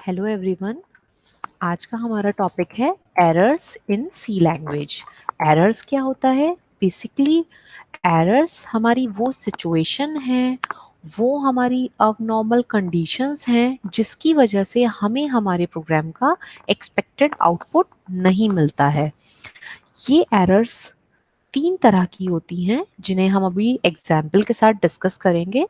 Hello everyone. आज का हमारा टॉपिक है errors in C language. Errors क्या होता है? बेसिकली एरर्स हमारी वो सिचुएशन है, वो हमारी अबनॉर्मल कंडीशंस हैं जिसकी वजह से हमें हमारे प्रोग्राम का एक्सपेक्टेड आउटपुट नहीं मिलता है। ये एरर्स तीन तरह की होती हैं जिन्हें हम अभी एग्जाम्पल के साथ डिस्कस करेंगे।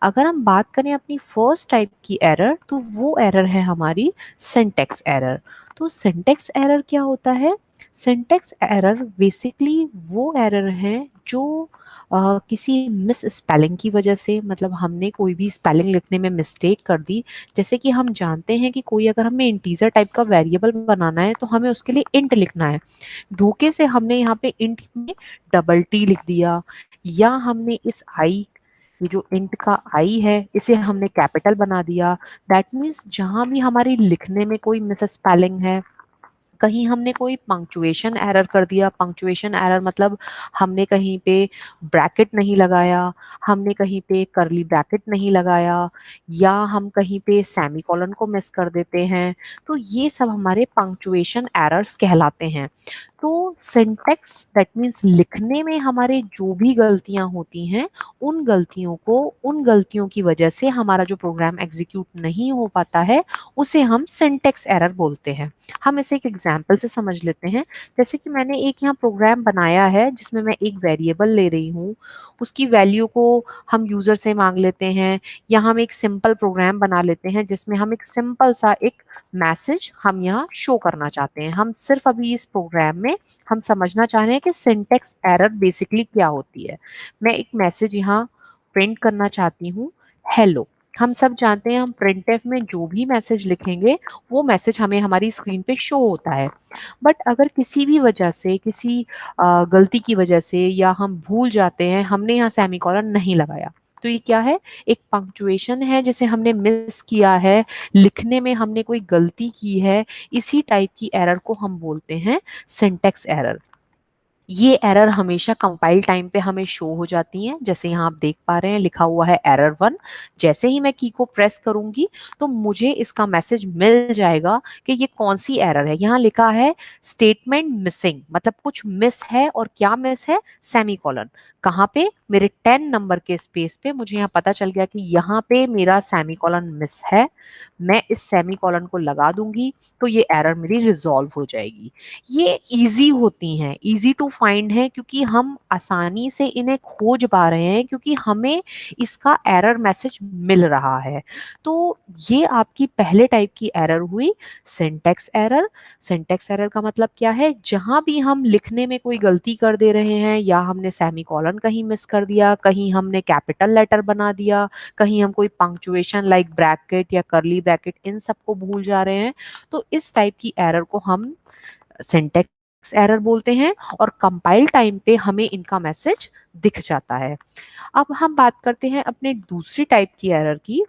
अगर हम बात करें अपनी फर्स्ट टाइप की एरर, तो वो एरर है हमारी सिंटैक्स एरर। तो सिंटैक्स एरर क्या होता है? सिंटैक्स एरर बेसिकली वो एरर है जो किसी मिस स्पेलिंग की वजह से, मतलब हमने कोई भी स्पेलिंग लिखने में मिस्टेक कर दी। जैसे कि हम जानते हैं कि कोई अगर हमें इंटीजर टाइप का वेरिएबल बनाना है तो हमें उसके लिए इंट लिखना है। धोखे से हमने यहाँ पे इंट में डबल टी लिख दिया, या हमने इस आई, ये जो इंट का आई है, इसे हमने कैपिटल बना दिया। दैट मीन्स जहां भी हमारी लिखने में कोई मिस स्पेलिंग है, कहीं हमने कोई पंक्चुएशन एरर कर दिया। पंक्चुएशन एरर मतलब हमने कहीं पे ब्रैकेट नहीं लगाया, हमने कहीं पे करली ब्रैकेट नहीं लगाया, या हम कहीं पे सेमीकोलन को मिस कर देते हैं। तो ये सब हमारे पंक्चुएशन एरर्स कहलाते हैं। तो सिंटैक्स दैट मीन्स लिखने में हमारे जो भी गलतियां होती हैं, उन गलतियों की वजह से हमारा जो प्रोग्राम एग्जीक्यूट नहीं हो पाता है, उसे हम सिंटैक्स एरर बोलते हैं। हम इसे एक एग्जाम्पल से समझ लेते हैं। जैसे कि मैंने एक यहाँ प्रोग्राम बनाया है जिसमें मैं एक वेरिएबल ले रही हूँ, उसकी वैल्यू को हम यूजर से मांग लेते हैं, या हम एक सिंपल प्रोग्राम बना लेते हैं जिसमें हम एक सिंपल सा एक मैसेज हम यहाँ शो करना चाहते हैं। हम सिर्फ अभी इस प्रोग्राम में हम समझना चाह रहे हैं कि सिंटैक्स एरर बेसिकली क्या होती है। मैं एक मैसेज यहाँ प्रिंट करना चाहती हूँ, हेलो। हम सब जानते हैं हम प्रिंटफ में जो भी मैसेज लिखेंगे वो मैसेज हमें हमारी स्क्रीन पे शो होता है। बट अगर किसी भी वजह से, किसी गलती की वजह से, या हम भूल जाते हैं, हमने यहाँ सेमीकोलन नहीं लगाया, तो ये क्या है? एक पंक्चुएशन है जिसे हमने मिस किया है, लिखने में हमने कोई गलती की है। इसी टाइप की एरर को हम बोलते हैं सिंटैक्स एरर। ये एरर हमेशा कंपाइल टाइम पे हमें शो हो जाती हैं। जैसे यहाँ आप देख पा रहे हैं लिखा हुआ है एरर 1। जैसे ही मैं की को प्रेस करूंगी तो मुझे इसका मैसेज मिल जाएगा कि ये कौन सी एरर है। यहाँ लिखा है स्टेटमेंट मिसिंग, मतलब कुछ मिस है। और क्या मिस है? सेमीकोलन। कहाँ पे? मेरे 10 नंबर के स्पेस पे मुझे यहाँ पता चल गया कि यहाँ पे मेरा सेमीकोलन मिस है। मैं इस सेमीकोलन को लगा दूंगी तो ये एरर मेरी रिजॉल्व हो जाएगी। ये इजी होती हैं, इजी टू फाइंड है, क्योंकि हम आसानी से इन्हें खोज पा रहे हैं, क्योंकि हमें इसका एरर मैसेज मिल रहा है। तो ये आपकी पहले टाइप की एरर हुई, सिंटैक्स एरर। सिंटैक्स एरर का मतलब क्या है? जहां भी हम लिखने में कोई गलती कर दे रहे हैं, या हमने सेमीकोलन कहीं मिस कर दिया, कहीं हमने कैपिटल लेटर बना दिया, कहीं हम कोई पंक्चुएशन लाइक ब्रैकेट या करली ब्रैकेट इन सबको भूल जा रहे हैं, तो इस टाइप की एरर को हम सिंटैक्स एरर बोलते हैं। और कंपाइल टाइम पे हमें इनका मैसेज दिख जाता है। अब हम बात करते हैं अपने दूसरी टाइप की एरर की।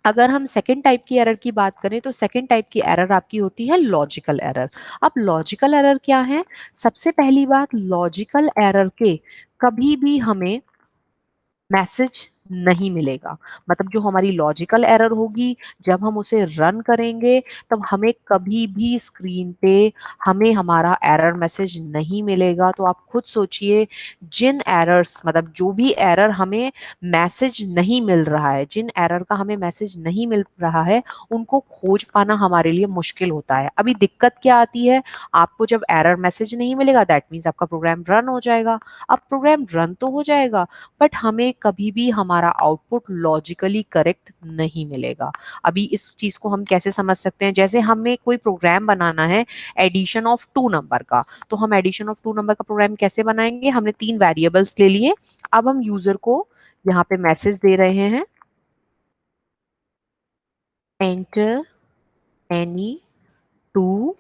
अगर हम सेकेंड टाइप की एरर की बात करें तो सेकेंड टाइप की एरर आपकी होती है लॉजिकल एरर। अब लॉजिकल एरर क्या है? सबसे पहली बात, लॉजिकल एरर के कभी भी हमें मैसेज नहीं मिलेगा। मतलब जो हमारी लॉजिकल एरर होगी, जब हम उसे रन करेंगे तब हमें कभी भी स्क्रीन पे हमें हमारा एरर मैसेज नहीं मिलेगा। तो आप खुद सोचिए, जिन एरर्स, मतलब जो भी एरर हमें मैसेज नहीं मिल रहा है, जिन एरर का हमें मैसेज नहीं मिल रहा है, उनको खोज पाना हमारे लिए मुश्किल होता है। अभी दिक्कत क्या आती है? आपको जब एरर मैसेज नहीं मिलेगा, दैट मीन्स आपका प्रोग्राम रन हो जाएगा। अब प्रोग्राम रन तो हो जाएगा, बट हमें कभी भी हमारा आउटपुट लॉजिकली करेक्ट नहीं मिलेगा। अभी इस चीज को हम कैसे समझ सकते हैं? जैसे हमें कोई प्रोग्राम बनाना है एडिशन ऑफ 2 नंबर का, तो हम एडिशन ऑफ 2 नंबर का प्रोग्राम कैसे बनाएंगे? हमने 3 वेरिएबल्स ले लिए। अब हम यूजर को यहाँ पे मैसेज दे रहे हैं, एंटर एनी 2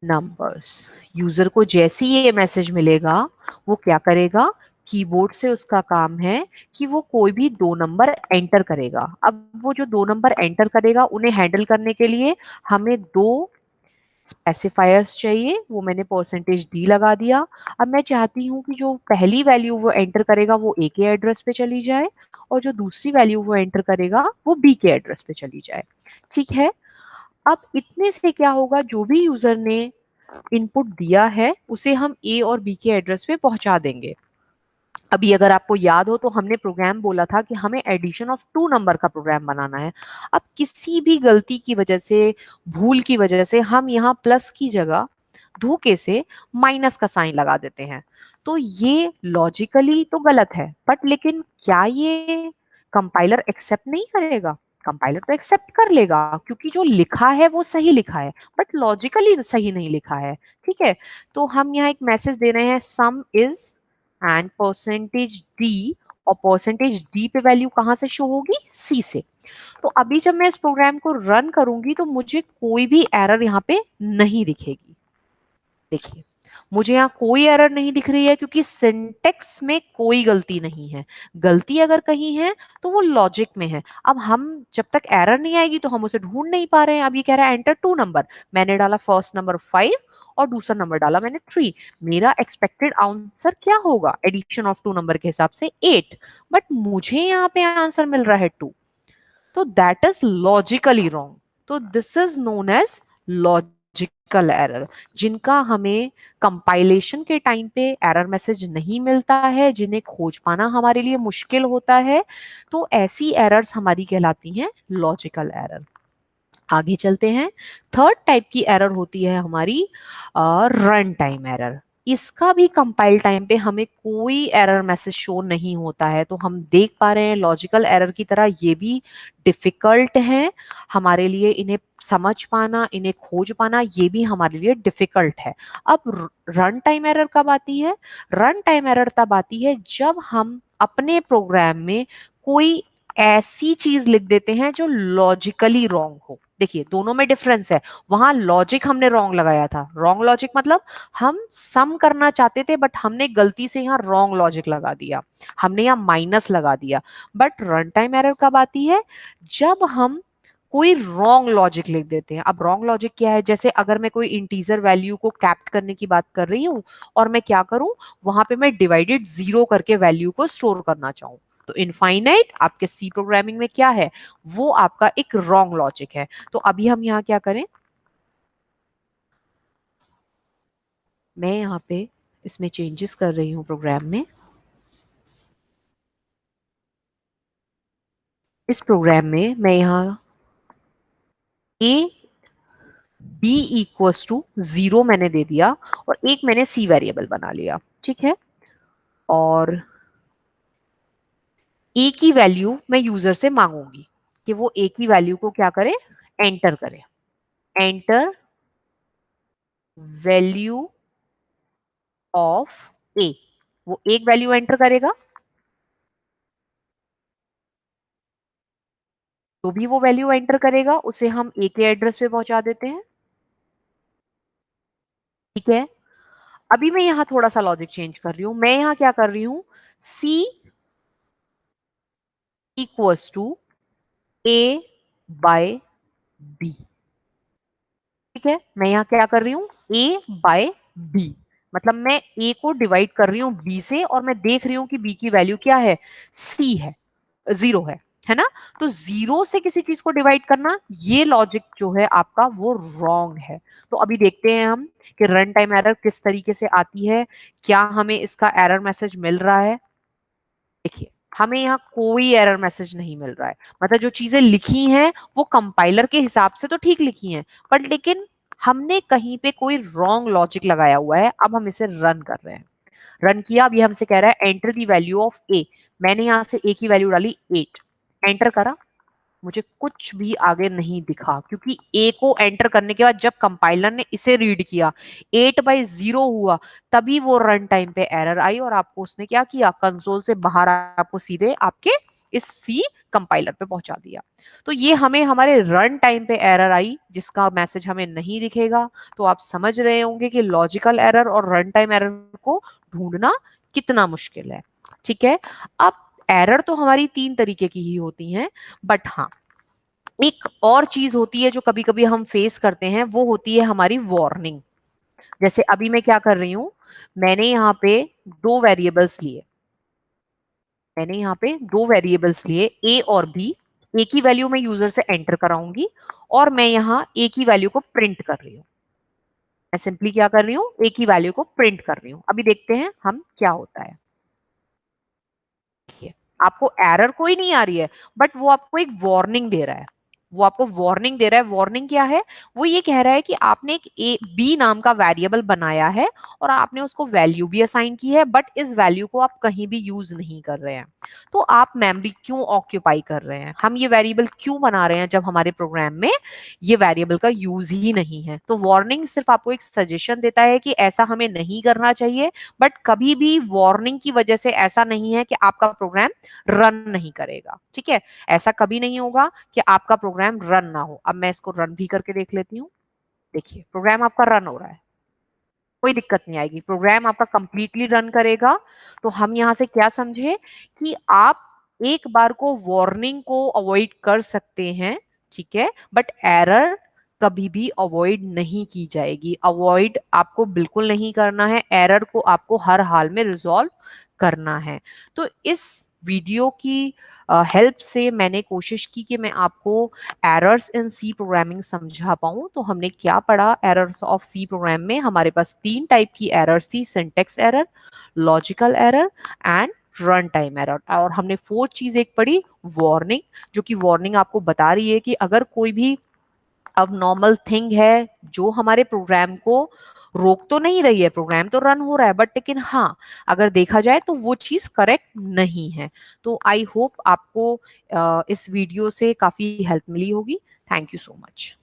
नंबर्स। यूजर को जैसे ही ये मैसेज मिलेगा, वो क्या करेगा? कीबोर्ड से उसका काम है कि वो कोई भी 2 नंबर एंटर करेगा। अब वो जो 2 नंबर एंटर करेगा, उन्हें हैंडल करने के लिए हमें 2 स्पेसिफायर्स चाहिए, वो मैंने परसेंटेज डी लगा दिया। अब मैं चाहती हूँ कि जो पहली वैल्यू वो एंटर करेगा वो ए के एड्रेस पे चली जाए, और जो दूसरी वैल्यू वो एंटर करेगा वो बी के एड्रेस पे चली जाए। ठीक है, अब इतने से क्या होगा, जो भी यूजर ने इनपुट दिया है उसे हम ए और बी के एड्रेस पे पहुंचा देंगे। अभी अगर आपको याद हो तो हमने प्रोग्राम बोला था कि हमें एडिशन ऑफ टू नंबर का प्रोग्राम बनाना है। अब किसी भी गलती की वजह से, भूल की वजह से हम यहाँ प्लस की जगह धोखे से माइनस का साइन लगा देते हैं। तो ये लॉजिकली तो गलत है, बट लेकिन क्या ये कंपाइलर एक्सेप्ट नहीं करेगा? कंपाइलर तो एक्सेप्ट कर लेगा, क्योंकि जो लिखा है वो सही लिखा है, बट लॉजिकली सही नहीं लिखा है। ठीक है, तो हम यहाँ एक मैसेज दे रहे हैं, सम इज एंड परसेंटेज डी, और परसेंटेज डी पे वैल्यू कहां से शो होगी? सी से। तो अभी जब मैं इस प्रोग्राम को रन करूंगी तो मुझे कोई भी एरर यहाँ पे नहीं दिखेगी। देखिए, मुझे यहाँ कोई एरर नहीं दिख रही है, क्योंकि सिंटेक्स में कोई गलती नहीं है। गलती अगर कहीं है तो वो लॉजिक में है। अब हम जब तक एरर नहीं आएगी तो हम उसे ढूंढ नहीं पा रहे हैं। अब ये कह रहा है एंटर टू नंबर, मैंने डाला फर्स्ट नंबर 5 और दूसरा नंबर डाला मैंने 3। मेरा एक्सपेक्टेड आंसर क्या होगा एडिशन ऑफ टू नंबर के हिसाब से? 8, बट मुझे यहाँ पे आंसर मिल रहा है 2। तो दैट इज लॉजिकली रॉन्ग। तो this is known as logical error, जिनका हमें कंपाइलेशन के टाइम पे एरर मैसेज नहीं मिलता है, जिन्हें खोज पाना हमारे लिए मुश्किल होता है। तो ऐसी एरर्स हमारी कहलाती हैं लॉजिकल एरर। आगे चलते हैं। थर्ड टाइप की एरर होती है हमारी रन टाइम एरर। इसका भी कंपाइल टाइम पे हमें कोई एरर मैसेज शो नहीं होता है। तो हम देख पा रहे हैं लॉजिकल एरर की तरह ये भी डिफिकल्ट है हमारे लिए। इन्हें समझ पाना, इन्हें खोज पाना, ये भी हमारे लिए डिफिकल्ट है। अब रन टाइम एरर कब आती है? रन टाइम एरर तब आती है जब हम अपने प्रोग्राम में कोई ऐसी चीज लिख देते हैं जो लॉजिकली रॉन्ग हो। देखिए, दोनों में डिफरेंस है। वहां लॉजिक हमने रॉन्ग लगाया था। रॉन्ग लॉजिक मतलब हम सम करना चाहते थे, बट हमने गलती से यहाँ रॉन्ग लॉजिक लगा दिया, हमने यहाँ माइनस लगा दिया। बट रन टाइम एरर कब आती है? जब हम कोई रॉन्ग लॉजिक लिख देते हैं। अब रॉन्ग लॉजिक क्या है? जैसे अगर मैं कोई इंटीजर वैल्यू को कैप्ट करने की बात कर रही हूँ और मैं क्या करूं, वहां पे मैं डिवाइडेड 0 करके वैल्यू को स्टोर करना चाहूँ, तो इनफाइनाइट आपके सी प्रोग्रामिंग में क्या है? वो आपका एक रॉन्ग लॉजिक है। तो अभी हम यहाँ क्या करें, मैं यहाँ पे इसमें चेंजेस कर रही हूँ प्रोग्राम में। इस प्रोग्राम में मैं यहाँ ए बी इक्वल्स टू 0 मैंने दे दिया, और एक मैंने सी वेरिएबल बना लिया। ठीक है, और ए की वैल्यू मैं यूजर से मांगूंगी कि वो ए की वैल्यू को क्या करे? एंटर करे। एंटर वैल्यू ऑफ ए, वो एक वैल्यू एंटर करेगा। तो भी वो वैल्यू एंटर करेगा उसे हम ए के एड्रेस पे पहुंचा देते हैं। ठीक है, अभी मैं यहां थोड़ा सा लॉजिक चेंज कर रही हूं। मैं यहां क्या कर रही हूं, C equals to A by B. ठीक है, मैं यहां क्या कर रही हूं, ए बाय बी, मतलब मैं ए को डिवाइड कर रही हूं बी से, और मैं देख रही हूं कि बी की वैल्यू क्या है? सी है, 0 है ना? तो 0 से किसी चीज को डिवाइड करना, ये लॉजिक जो है आपका वो रॉन्ग है। तो अभी देखते हैं हम कि रन टाइम एरर किस तरीके से आती है, क्या हमें इसका एरर मैसेज मिल रहा है। देखिए, हमें यहाँ कोई एरर मैसेज नहीं मिल रहा है। मतलब जो चीजें लिखी हैं वो कंपाइलर के हिसाब से तो ठीक लिखी हैं, बट लेकिन हमने कहीं पे कोई रॉन्ग लॉजिक लगाया हुआ है। अब हम इसे रन कर रहे हैं। रन किया, अभी हमसे कह रहा है एंटर दी वैल्यू ऑफ ए। मैंने यहां से ए की वैल्यू डाली 8, एंटर करा, मुझे कुछ भी आगे नहीं दिखा, क्योंकि ए को एंटर करने के बाद जब कंपाइलर ने इसे रीड किया 8/0 हुआ, तभी वो रन टाइम पे एरर आई, और आपको उसने क्या किया, कंसोल से बाहर आपको सीधे आपके इस सी कंपाइलर पे पहुंचा दिया। तो ये हमें हमारे रन टाइम पे एरर आई, जिसका मैसेज हमें नहीं दिखेगा। तो आप समझ रहे होंगे कि लॉजिकल एरर और रन टाइम एरर को ढूंढना कितना मुश्किल है। ठीक है, अब एरर तो हमारी 3 तरीके की ही होती हैं, बट हाँ, एक और चीज होती है जो कभी कभी हम फेस करते हैं, वो होती है हमारी वार्निंग। जैसे अभी मैं क्या कर रही हूं, मैंने यहाँ पे दो वेरिएबल्स लिए, मैंने यहाँ पे दो वेरिएबल्स लिए ए और बी। ए की वैल्यू मैं यूजर से एंटर कराऊंगी और मैं यहाँ ए की वैल्यू को प्रिंट कर रही हूँ। मैं सिंपली क्या कर रही हूँ, ए की वैल्यू को प्रिंट कर रही हूँ। अभी देखते हैं हम क्या होता है। देखिए, आपको एरर कोई नहीं आ रही है, बट वो आपको एक वार्निंग दे रहा है। वो आपको वार्निंग दे रहा है। वार्निंग क्या है, वो ये कह रहा है कि आपने एक ए बी नाम का वेरिएबल बनाया है और आपने उसको वैल्यू भी असाइन की है, बट इस वैल्यू को आप कहीं भी यूज नहीं कर रहे हैं। तो आप मेमोरी क्यों ऑक्यूपाई कर रहे हैं, हम ये वेरिएबल क्यों बना रहे हैं जब हमारे प्रोग्राम में ये वेरिएबल का यूज ही नहीं है। तो वार्निंग सिर्फ आपको एक सजेशन देता है कि ऐसा हमें नहीं करना चाहिए, बट कभी भी वार्निंग की वजह से ऐसा नहीं है कि आपका प्रोग्राम रन नहीं करेगा। ठीक है, ऐसा कभी नहीं होगा कि आपका प्रोग्राम रन ना हो। अब मैं इसको रन भी करके देख लेती हूँ। देखिए, प्रोग्राम आपका रन हो रहा है, कोई दिक्कत नहीं आएगी, प्रोग्राम आपका कंप्लीटली रन करेगा। तो हम यहां से क्या समझे कि आप एक बार को वार्निंग को अवॉइड कर सकते हैं, ठीक है, बट एरर कभी भी अवॉइड नहीं की जाएगी। अवॉइड आपको बिल्कुल नहीं करना है, एरर को आपको हर हाल में रिजॉल्व करना है। तो इस वीडियो की हेल्प से मैंने कोशिश की कि मैं आपको एरर्स इन सी प्रोग्रामिंग समझा पाऊं। तो हमने क्या पढ़ा, एरर्स ऑफ सी प्रोग्राम में हमारे पास तीन टाइप की एरर्स थी, syntax error, logical error and run time error. और हमने फोर्थ चीज एक पढ़ी, वार्निंग, जो कि वार्निंग आपको बता रही है कि अगर कोई भी अब नॉर्मल थिंग है जो हमारे प्रोग्राम को रोक तो नहीं रही है, प्रोग्राम तो रन हो रहा है, बट लेकिन हाँ, अगर देखा जाए तो वो चीज करेक्ट नहीं है। तो आई होप आपको इस वीडियो से काफी हेल्प मिली होगी। Thank you so much.